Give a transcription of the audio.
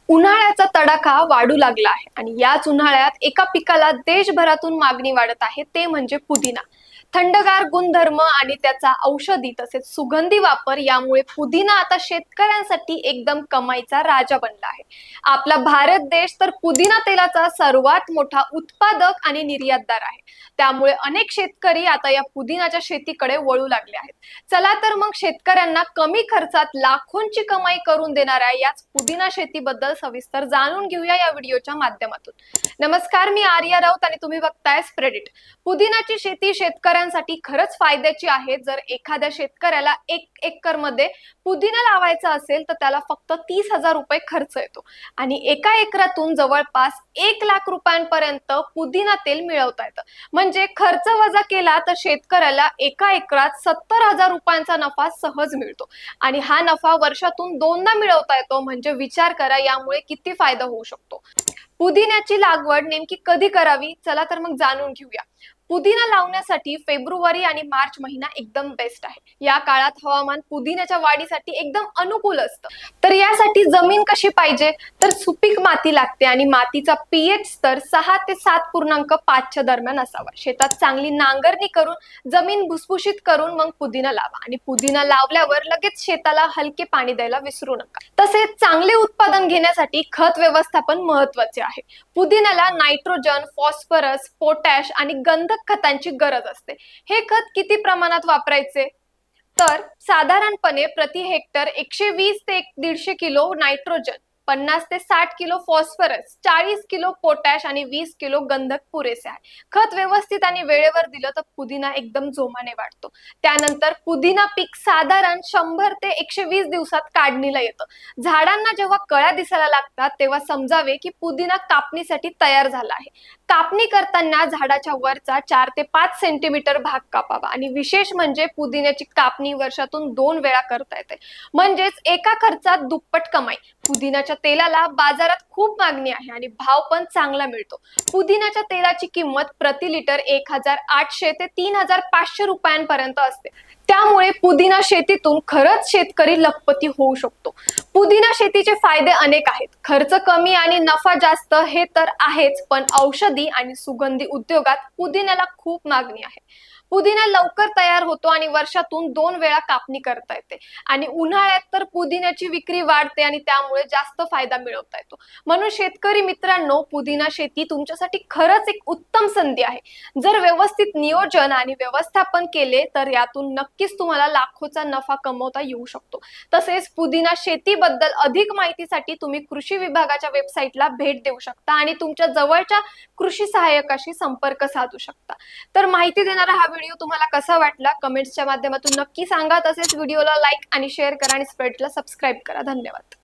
उन्हाळ्याचा तडाखा वाढू लागला आहे आणि याच उन्हाळ्यात एका पिकाला देशभरातून मागणी वाढत आहे, ते म्हणजे पुदिना. थंडगार गुणधर्म आणि त्याचा औषधी तसेच सुगंधी वापर यामुळे पुदिना आता शेतकऱ्यांसाठी एकदम कमाईचा राजा बनला आहे. आपला भारत देश तर पुदिना तेलाचा सर्वात मोठा उत्पादक आणि निर्यातदार आहे. त्यामुळे अनेक शेतकरी आता या पुदिनाच्या शेतीकडे वळू लागले आहेत. चला तर मग शेतकऱ्यांना कमी खर्चात लाखोंची कमाई करून देणाऱ्या याच पुदिना शेतीबद्दल सविस्तर जाणून घेऊया या व्हिडिओच्या माध्यमातून. नमस्कार, मी आर्या राऊत आणि तुम्ही बघताय स्प्रेडिट. पुदिनाची शेती शेतकऱ्यांसाठी खरंच फायद्याची आहे. जर एखाद्या शेतकऱ्याला 1 एकर मध्ये पुदिना लावायचा असेल तर त्याला फक्त 30,000 रुपये खर्च येतो आणि एका एकरातून जवळपास 1 लाख रुपयांपर्यंत पुदिना तेल मिळवता येतं. म्हणजे खर्च वजा केला तर शेतकऱ्याला एका एकरात 70,000 रुपयांचा नफा सहज मिळतो आणि हा नफा वर्षातून दोनदा मिळवता येतो. म्हणजे विचार करा यामुळे किती फायदा होऊ शकतो. पुदिन्याची लागवड नेमकी कधी करावी, चला तर मग जाणून घेऊया. पुदिना लावण्यासाठी फेब्रुवारी आणि मार्च महिना एकदम बेस्ट आहे. या काळात हवामान पुदिन्याच्या वाढीसाठी एकदम अनुकूल असतं. तर यासाठी जमीन कशी पाहिजे, तर सुपीक माती लागते आणि मातीचा पीएच स्तर 6 ते 7.5 च्या दरम्यान असावा. शेतात चांगली नांगरणी करून जमीन भुसभुशीत करून मग पुदिना लावा आणि पुदिना लावल्यावर लगेच शेताला हलके पाणी द्यायला विसरू नका. तसेच चांगले उत्पादन घेण्यासाठी खत व्यवस्थापन महत्त्वाचे आहे. पुदिन्याला नायट्रोजन, फॉस्फरस, पोटॅश आणि गंधक खतांची गरज असते. हे खत किती प्रमाणात वापरायचे, तर साधारणपणे प्रति हेक्टर 120 ते 150 किलो नायट्रोजन, 50 ते 60 किलो फॉस्फरस, 40 किलो पोटॅश आणि 20 किलो गंधक पुरेसे आहे. खत व्यवस्थित आणि वेळेवर दिलं तर पुदिना एकदम जोमाने वाढतो. त्यानंतर पुदिना पीक साधारण 100 ते 120 दिवसात काढणीला येतं. झाडांना जेव्हा कळ्या दिसायला लागतात तेव्हा समजावे की पुदिना कापणीसाठी तयार झाला आहे. कापणी करताना झाडाच्या वरचा 4 ते 5 सेंटीमीटर भाग कापावा आणि विशेष म्हणजे पुदिन्याची कापणी वर्षातून 2 वेळा करता येते. म्हणजेच एका खर्चात दुप्पट कमाई. पुदिनाच्या तेलाला बाजारात खूप मागणी आहे आणि भाव पण चांगला मिळतो. पुदिनाच्या तेलाची किंमत प्रति लिटर 1,800 ते 3,500 रुपयांपर्यंत असते. त्यामुळे पुदिना शेतीतून खरंच शेतकरी लखपती होऊ शकतो. पुदिना शेतीचे फायदे अनेक आहेत. खर्च कमी आणि नफा जास्त हे तर आहेच, पण औषधी आणि सुगंधी उद्योगात पुदिन्याला खूप मागणी आहे. पुदिना लवकर तयार होतो आणि वर्षातून 2 वेळा कापणी करता येते आणि उन्हाळ्यात तर पुदिन्याची विक्री वाढते आणि त्यामुळे जास्त फायदा मिळवता येतो. म्हणून शेतकरी मित्रांनो, पुदिना शेती तुमच्यासाठी खरंच एक उत्तम संधी आहे. जर व्यवस्थित नियोजन आणि व्यवस्थापन केले तर यातून नक्कीच तुम्हाला लाखोचा नफा कमवता येऊ शकतो. तसेच पुदिना शेतीबद्दल अधिक माहितीसाठी तुम्ही कृषी विभागाच्या वेबसाईटला भेट देऊ शकता आणि तुमच्या जवळच्या कृषी सहाय्यकाशी संपर्क साधू शकता. तर माहिती देणारा हा व्हिडिओ तुम्हाला कसा वाटला कमेंट्सच्या माध्यमातून नक्की सांगा. तसेच व्हिडिओला लाईक आणि शेअर करा आणि स्प्रेडला सबस्क्राईब करा. धन्यवाद.